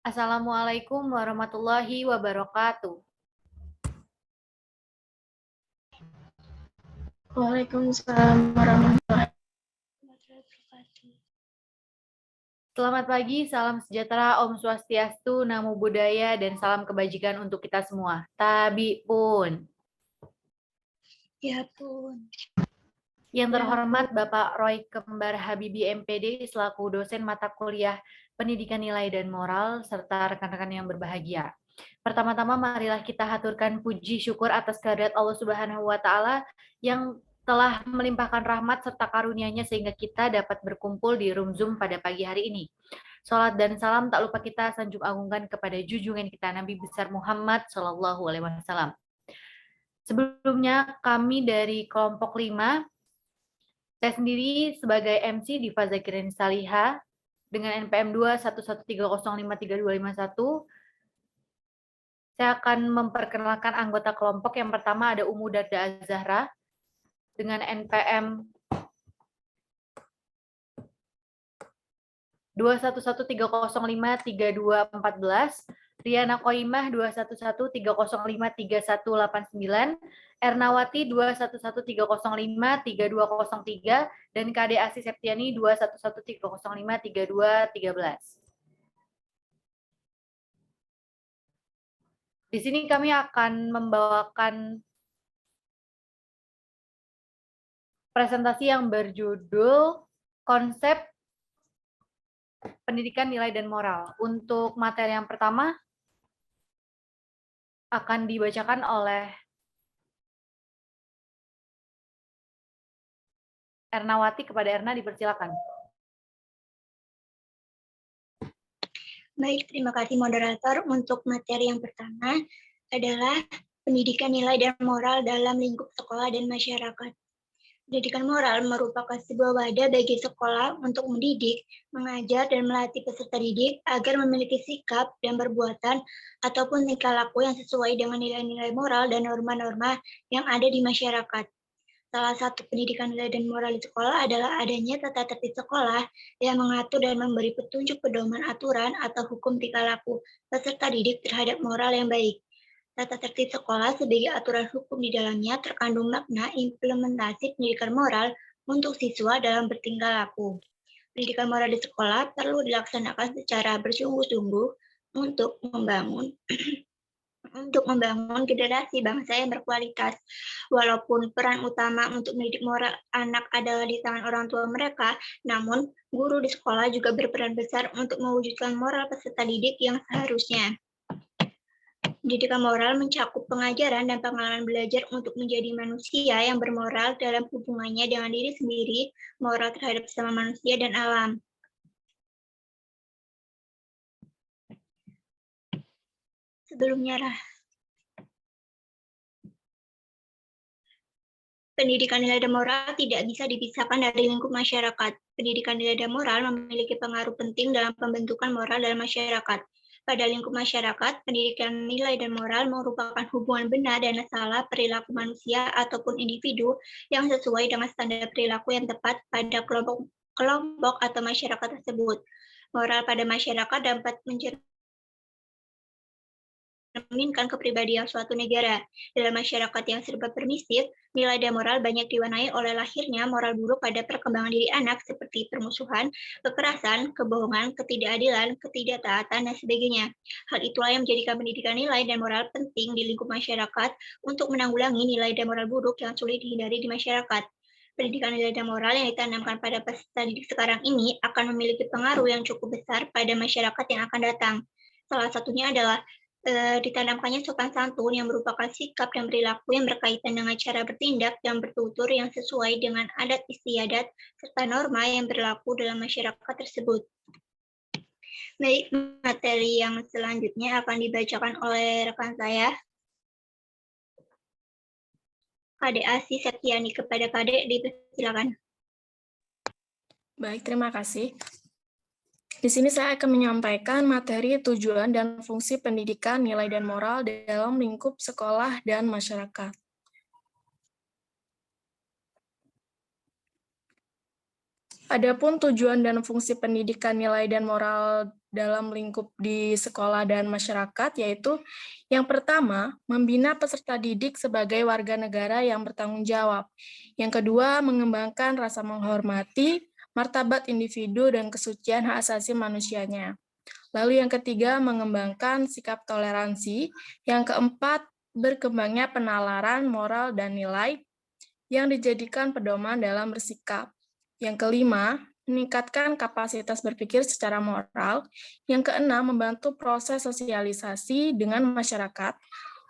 Assalamualaikum warahmatullahi wabarakatuh. Waalaikumsalam warahmatullahi wabarakatuh. Selamat pagi, salam sejahtera, Om Swastiastu, Namo Buddhaya, dan salam kebajikan untuk kita semua. Tabi pun. Ya pun. Yang terhormat Bapak Roy Kembar Habibi MPD selaku dosen mata kuliah Pendidikan Nilai dan Moral serta rekan-rekan yang berbahagia. Pertama-tama marilah kita haturkan puji syukur atas kehadirat Allah Subhanahu wa taala yang telah melimpahkan rahmat serta karunia-Nya sehingga kita dapat berkumpul di room Zoom pada pagi hari ini. Salat dan salam tak lupa kita sanjung agungkan kepada junjungan kita Nabi besar Muhammad Shallallahu alaihi wasallam. Sebelumnya kami dari kelompok 5, saya sendiri sebagai MC Diva Zakirin Saliha dengan NPM 21130535251. Saya akan memperkenalkan anggota kelompok. Yang pertama ada Umu Darda Azahra dengan NPM 21130532214, Riana Koimah 21130533189, Ernawati 21130532203, dan KD Asi Septiani 21130532213. Di sini kami akan membawakan presentasi yang berjudul Konsep Pendidikan Nilai dan Moral. Untuk materi yang pertama akan dibacakan oleh Ernawati. Kepada Erna dipersilakan. Baik, terima kasih moderator. Untuk materi yang pertama adalah pendidikan nilai dan moral dalam lingkup sekolah dan masyarakat. Pendidikan moral merupakan sebuah wadah bagi sekolah untuk mendidik, mengajar, dan melatih peserta didik agar memiliki sikap dan perbuatan ataupun tingkah laku yang sesuai dengan nilai-nilai moral dan norma-norma yang ada di masyarakat. Salah satu pendidikan nilai dan moral di sekolah adalah adanya tata tertib sekolah yang mengatur dan memberi petunjuk pedoman aturan atau hukum tingkah laku peserta didik terhadap moral yang baik. Tata tertib sekolah sebagai aturan hukum di dalamnya terkandung makna implementasi pendidikan moral untuk siswa dalam bertingkah laku. Pendidikan moral di sekolah perlu dilaksanakan secara bersungguh-sungguh untuk membangun generasi bangsa yang berkualitas. Walaupun peran utama untuk mendidik moral anak adalah di tangan orang tua mereka, namun guru di sekolah juga berperan besar untuk mewujudkan moral peserta didik yang seharusnya. Pendidikan moral mencakup pengajaran dan pengalaman belajar untuk menjadi manusia yang bermoral dalam hubungannya dengan diri sendiri, moral terhadap sesama manusia dan alam. Sebelumnya pendidikan nilai dan moral tidak bisa dipisahkan dari lingkup masyarakat. Pendidikan nilai dan moral memiliki pengaruh penting dalam pembentukan moral dalam masyarakat. Pada lingkup masyarakat, pendidikan nilai dan moral merupakan hubungan benar dan salah perilaku manusia ataupun individu yang sesuai dengan standar perilaku yang tepat pada kelompok atau masyarakat tersebut. Moral pada masyarakat dapat mencerminkan kepribadian suatu negara. Dalam masyarakat yang serba permisif, nilai dan moral banyak diwarnai oleh lahirnya moral buruk pada perkembangan diri anak seperti permusuhan, kekerasan, kebohongan, ketidakadilan, ketidaktaatan, dan sebagainya. Hal itulah yang menjadikan pendidikan nilai dan moral penting di lingkup masyarakat untuk menanggulangi nilai dan moral buruk yang sulit dihindari di masyarakat. Pendidikan nilai dan moral yang ditanamkan pada peserta didik sekarang ini akan memiliki pengaruh yang cukup besar pada masyarakat yang akan datang. Salah satunya adalah ditanamkannya sopan santun yang merupakan sikap dan perilaku yang berkaitan dengan cara bertindak dan bertutur yang sesuai dengan adat istiadat serta norma yang berlaku dalam masyarakat tersebut. Baik, materi yang selanjutnya akan dibacakan oleh rekan saya, Kade Asi Septiani. Kepada Kade, dipersilakan. Baik, terima kasih. Di sini saya akan menyampaikan materi tujuan dan fungsi pendidikan nilai dan moral dalam lingkup sekolah dan masyarakat. Adapun tujuan dan fungsi pendidikan nilai dan moral dalam lingkup di sekolah dan masyarakat, yaitu yang pertama, membina peserta didik sebagai warga negara yang bertanggung jawab. Yang kedua, mengembangkan rasa menghormati, martabat individu, dan kesucian hak asasi manusianya. Lalu yang ketiga, mengembangkan sikap toleransi. Yang keempat, berkembangnya penalaran moral dan nilai yang dijadikan pedoman dalam bersikap. Yang kelima, meningkatkan kapasitas berpikir secara moral. Yang keenam, membantu proses sosialisasi dengan masyarakat.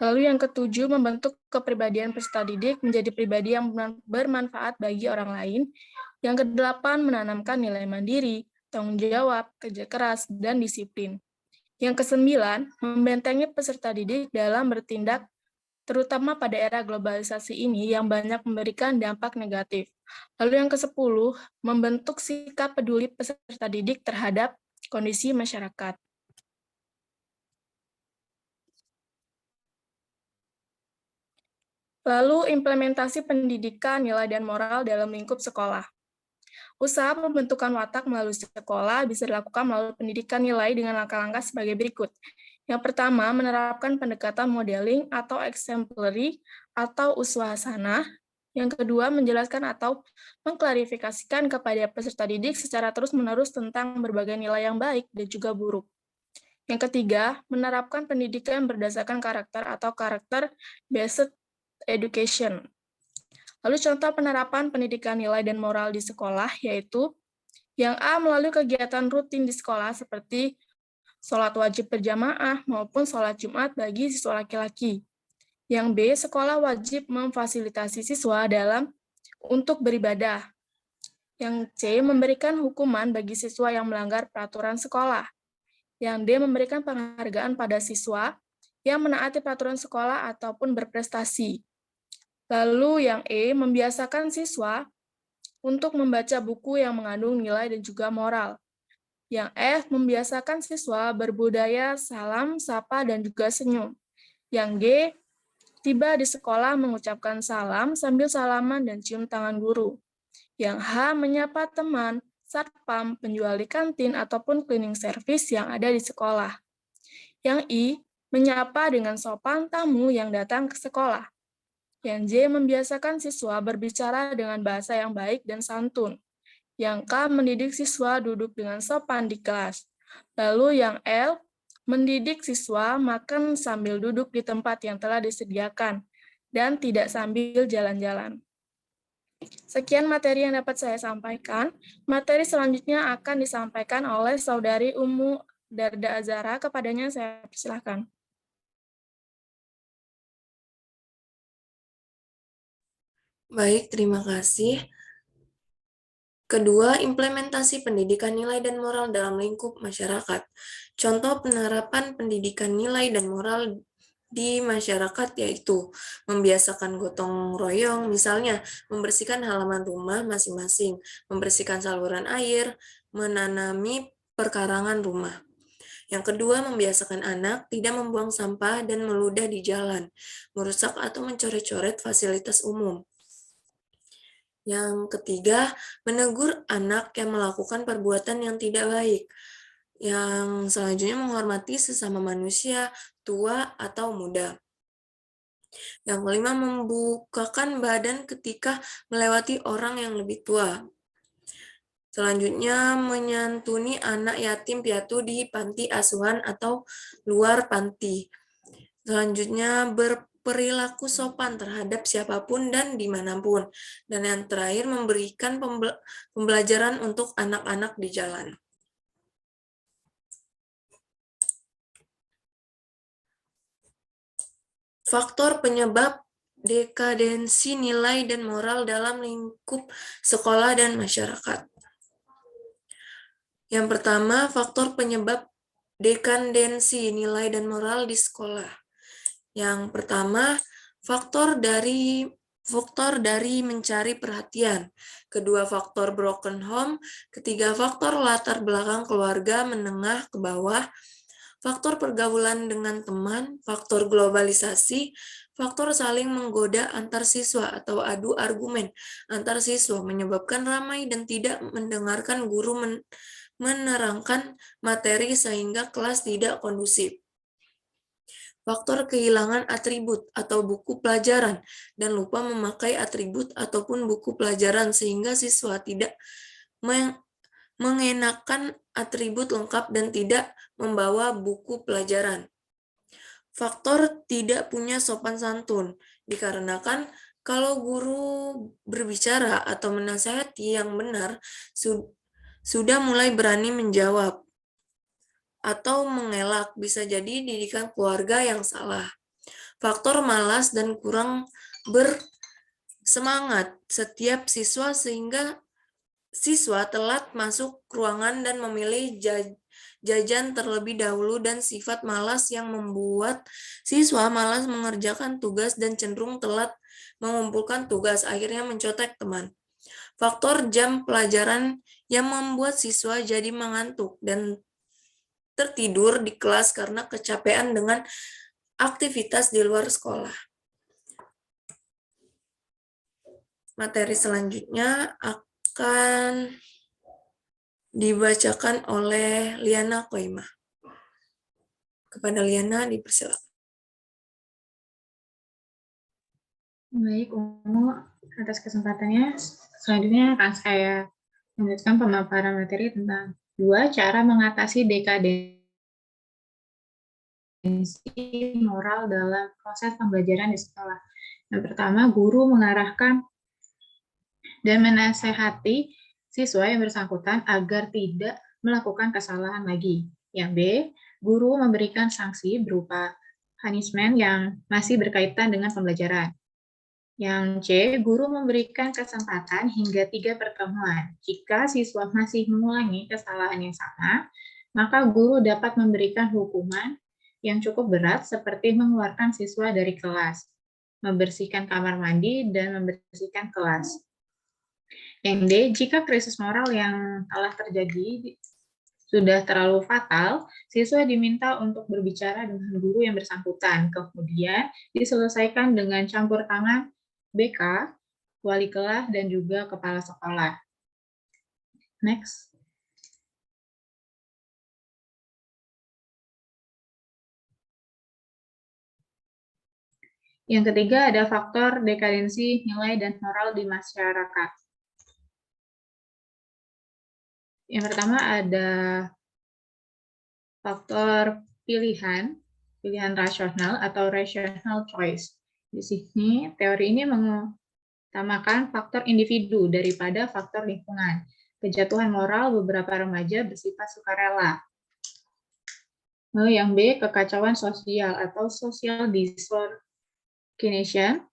Lalu yang ketujuh, membentuk kepribadian peserta didik menjadi pribadi yang bermanfaat bagi orang lain. Yang kedelapan, menanamkan nilai mandiri, tanggung jawab, kerja keras, dan disiplin. Yang kesembilan, membentengi peserta didik dalam bertindak terutama pada era globalisasi ini yang banyak memberikan dampak negatif. Lalu yang ke-10, membentuk sikap peduli peserta didik terhadap kondisi masyarakat. Lalu implementasi pendidikan, nilai, dan moral dalam lingkup sekolah. Usaha pembentukan watak melalui sekolah bisa dilakukan melalui pendidikan nilai dengan langkah-langkah sebagai berikut. Yang pertama, menerapkan pendekatan modeling atau exemplary atau uswasana. Yang kedua, menjelaskan atau mengklarifikasikan kepada peserta didik secara terus-menerus tentang berbagai nilai yang baik dan juga buruk. Yang ketiga, menerapkan pendidikan berdasarkan karakter atau karakter-based education. Lalu contoh penerapan pendidikan nilai dan moral di sekolah yaitu yang A, melalui kegiatan rutin di sekolah seperti sholat wajib berjamaah maupun sholat Jumat bagi siswa laki-laki. Yang B, sekolah wajib memfasilitasi siswa untuk beribadah. Yang C, memberikan hukuman bagi siswa yang melanggar peraturan sekolah. Yang D, memberikan penghargaan pada siswa yang menaati peraturan sekolah ataupun berprestasi. Lalu yang E, membiasakan siswa untuk membaca buku yang mengandung nilai dan juga moral. Yang F, membiasakan siswa berbudaya salam, sapa, dan juga senyum. Yang G, tiba di sekolah mengucapkan salam sambil salaman dan cium tangan guru. Yang H, menyapa teman, satpam, penjual di kantin, ataupun cleaning service yang ada di sekolah. Yang I, menyapa dengan sopan tamu yang datang ke sekolah. Yang J, membiasakan siswa berbicara dengan bahasa yang baik dan santun. Yang K, mendidik siswa duduk dengan sopan di kelas. Lalu yang L, mendidik siswa makan sambil duduk di tempat yang telah disediakan dan tidak sambil jalan-jalan. Sekian materi yang dapat saya sampaikan. Materi selanjutnya akan disampaikan oleh Saudari Ummu Darda Azhara. Kepadanya saya persilahkan. Baik, terima kasih. Kedua, implementasi pendidikan nilai dan moral dalam lingkup masyarakat. Contoh penerapan pendidikan nilai dan moral di masyarakat yaitu membiasakan gotong royong, misalnya membersihkan halaman rumah masing-masing, membersihkan saluran air, menanami perkarangan rumah. Yang kedua, membiasakan anak tidak membuang sampah dan meludah di jalan, merusak atau mencoret-coret fasilitas umum. Yang ketiga, menegur anak yang melakukan perbuatan yang tidak baik. Yang selanjutnya, menghormati sesama manusia, tua atau muda. Yang kelima, membukakan badan ketika melewati orang yang lebih tua. Selanjutnya, menyantuni anak yatim piatu di panti asuhan atau luar panti. Selanjutnya, berperilaku sopan terhadap siapapun dan dimanapun. Dan yang terakhir, memberikan pembelajaran untuk anak-anak di jalan. Faktor penyebab dekadensi nilai dan moral dalam lingkup sekolah dan masyarakat. Yang pertama, faktor penyebab dekadensi nilai dan moral di sekolah. Yang pertama, faktor dari mencari perhatian. Kedua, faktor broken home. Ketiga, faktor latar belakang keluarga menengah ke bawah. Faktor pergaulan dengan teman, faktor globalisasi, faktor saling menggoda antar siswa atau adu argumen antar siswa menyebabkan ramai dan tidak mendengarkan guru menerangkan materi sehingga kelas tidak kondusif. Faktor kehilangan atribut atau buku pelajaran dan lupa memakai atribut ataupun buku pelajaran sehingga siswa tidak mengenakan atribut lengkap dan tidak membawa buku pelajaran. Faktor tidak punya sopan santun dikarenakan kalau guru berbicara atau menasihati yang benar sudah mulai berani menjawab atau mengelak, bisa jadi didikan keluarga yang salah. Faktor malas dan kurang bersemangat setiap siswa sehingga siswa telat masuk ruangan dan memilih jajan terlebih dahulu dan sifat malas yang membuat siswa malas mengerjakan tugas dan cenderung telat mengumpulkan tugas, akhirnya mencontek teman. Faktor jam pelajaran yang membuat siswa jadi mengantuk dan tertidur di kelas karena kecapean dengan aktivitas di luar sekolah. Materi selanjutnya akan dibacakan oleh Liana Koimah. Kepada Liana dipersilakan. Baik, Ungu, atas kesempatannya. Selanjutnya akan saya melanjutkan pemaparan materi tentang 2 cara mengatasi dekadensi moral dalam proses pembelajaran di sekolah. Yang pertama, guru mengarahkan dan menasehati siswa yang bersangkutan agar tidak melakukan kesalahan lagi. Yang B, guru memberikan sanksi berupa punishment yang masih berkaitan dengan pembelajaran. Yang C, guru memberikan kesempatan hingga 3 pertemuan. Jika siswa masih mengulangi kesalahan yang sama, maka guru dapat memberikan hukuman yang cukup berat seperti mengeluarkan siswa dari kelas, membersihkan kamar mandi, dan membersihkan kelas. Yang D, jika krisis moral yang telah terjadi sudah terlalu fatal, siswa diminta untuk berbicara dengan guru yang bersangkutan, kemudian diselesaikan dengan campur tangan BK, wali kelas, dan juga kepala sekolah. Next. Yang ketiga ada faktor dekadensi nilai dan moral di masyarakat. Yang pertama ada faktor pilihan rasional atau rational choice. Di sini teori ini mengutamakan faktor individu daripada faktor lingkungan. Kejatuhan moral beberapa remaja bersifat sukarela. Lalu yang B, kekacauan sosial atau social disorganization,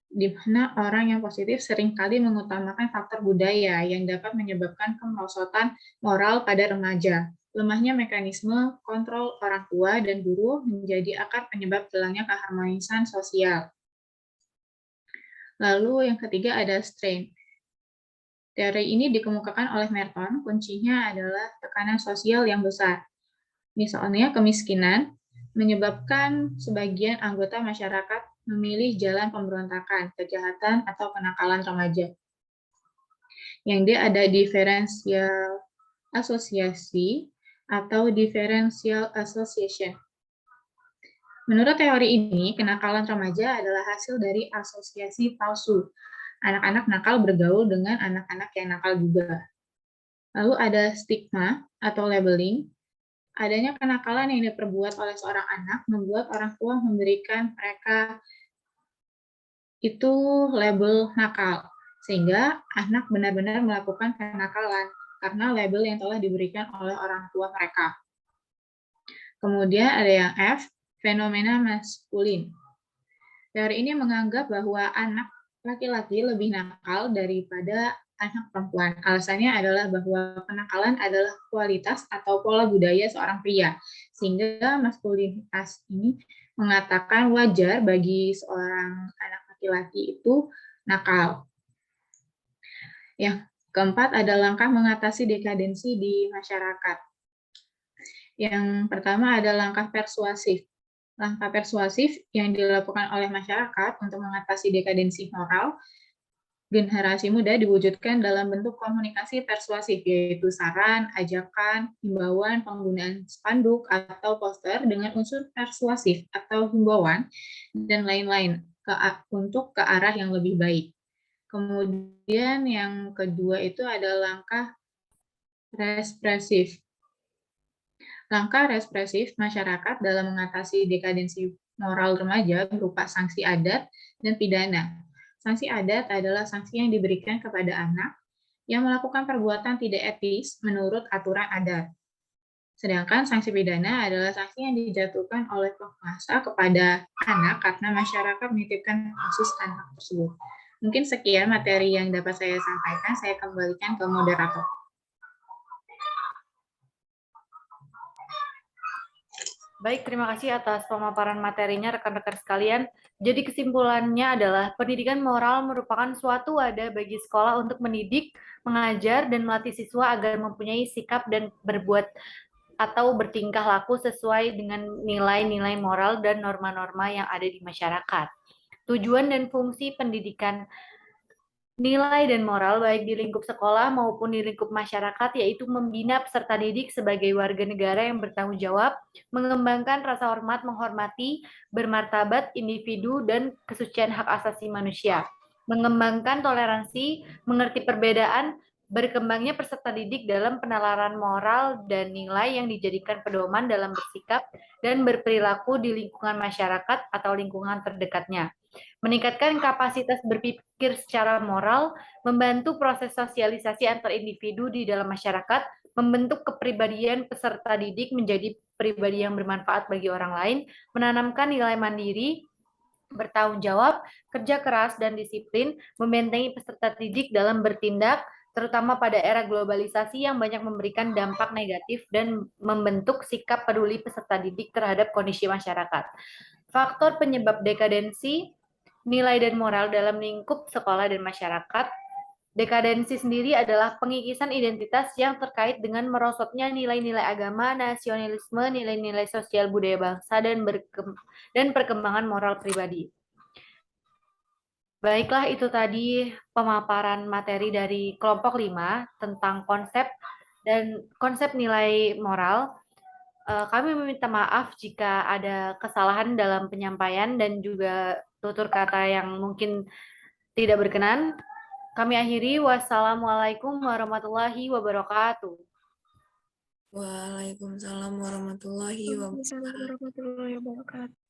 di mana orang yang positif seringkali mengutamakan faktor budaya yang dapat menyebabkan kemerosotan moral pada remaja. Lemahnya mekanisme kontrol orang tua dan guru menjadi akar penyebab hilangnya keharmonisan sosial. Lalu yang ketiga ada strain. Teori ini dikemukakan oleh Merton, kuncinya adalah tekanan sosial yang besar. Misalnya kemiskinan menyebabkan sebagian anggota masyarakat memilih jalan pemberontakan, kejahatan, atau kenakalan remaja. Yang D ada differential asosiasi atau differential association. Menurut teori ini, kenakalan remaja adalah hasil dari asosiasi palsu. Anak-anak nakal bergaul dengan anak-anak yang nakal juga. Lalu ada stigma atau labeling. Adanya kenakalan yang diperbuat oleh seorang anak membuat orang tua memberikan mereka itu label nakal, sehingga anak benar-benar melakukan kenakalan karena label yang telah diberikan oleh orang tua mereka. Kemudian ada yang F, fenomena maskulin. Teori ini menganggap bahwa anak laki-laki lebih nakal daripada anak perempuan. Alasannya adalah bahwa kenakalan adalah kualitas atau pola budaya seorang pria, sehingga maskulinitas ini mengatakan wajar bagi seorang anak laki-laki itu nakal. Yang keempat ada langkah mengatasi dekadensi di masyarakat. Yang pertama ada langkah persuasif. Langkah persuasif yang dilakukan oleh masyarakat untuk mengatasi dekadensi moral generasi muda diwujudkan dalam bentuk komunikasi persuasif, yaitu saran, ajakan, himbauan, penggunaan spanduk atau poster dengan unsur persuasif atau himbauan, dan lain-lain untuk ke arah yang lebih baik. Kemudian yang kedua itu adalah langkah represif. Langkah represif masyarakat dalam mengatasi dekadensi moral remaja berupa sanksi adat dan pidana. Sanksi adat adalah sanksi yang diberikan kepada anak yang melakukan perbuatan tidak etis menurut aturan adat. Sedangkan sanksi pidana adalah sanksi yang dijatuhkan oleh penguasa kepada anak karena masyarakat menitipkan kasus anak tersebut. Mungkin sekian materi yang dapat saya sampaikan, saya kembalikan ke moderator. Baik, terima kasih atas pemaparan materinya rekan-rekan sekalian. Jadi kesimpulannya adalah pendidikan moral merupakan suatu wadah bagi sekolah untuk mendidik, mengajar, dan melatih siswa agar mempunyai sikap dan berbuat atau bertingkah laku sesuai dengan nilai-nilai moral dan norma-norma yang ada di masyarakat. Tujuan dan fungsi pendidikan nilai dan moral baik di lingkup sekolah maupun di lingkup masyarakat yaitu membina peserta didik sebagai warga negara yang bertanggung jawab, mengembangkan rasa hormat, menghormati, bermartabat individu dan kesucian hak asasi manusia, mengembangkan toleransi, mengerti perbedaan, berkembangnya peserta didik dalam penalaran moral dan nilai yang dijadikan pedoman dalam bersikap dan berperilaku di lingkungan masyarakat atau lingkungan terdekatnya. Meningkatkan kapasitas berpikir secara moral, membantu proses sosialisasi antar individu di dalam masyarakat, membentuk kepribadian peserta didik menjadi pribadi yang bermanfaat bagi orang lain, menanamkan nilai mandiri, bertanggung jawab, kerja keras, dan disiplin, membentengi peserta didik dalam bertindak, terutama pada era globalisasi yang banyak memberikan dampak negatif dan membentuk sikap peduli peserta didik terhadap kondisi masyarakat. Faktor penyebab dekadensi nilai dan moral dalam lingkup sekolah dan masyarakat. Dekadensi sendiri adalah pengikisan identitas yang terkait dengan merosotnya nilai-nilai agama, nasionalisme, nilai-nilai sosial budaya bangsa, dan perkembangan moral pribadi. Baiklah, itu tadi pemaparan materi dari kelompok 5 tentang konsep nilai moral. Kami meminta maaf jika ada kesalahan dalam penyampaian dan juga tutur kata yang mungkin tidak berkenan. Kami akhiri. Wassalamualaikum warahmatullahi wabarakatuh. Waalaikumsalam warahmatullahi wabarakatuh. Waalaikumsalam warahmatullahi wabarakatuh.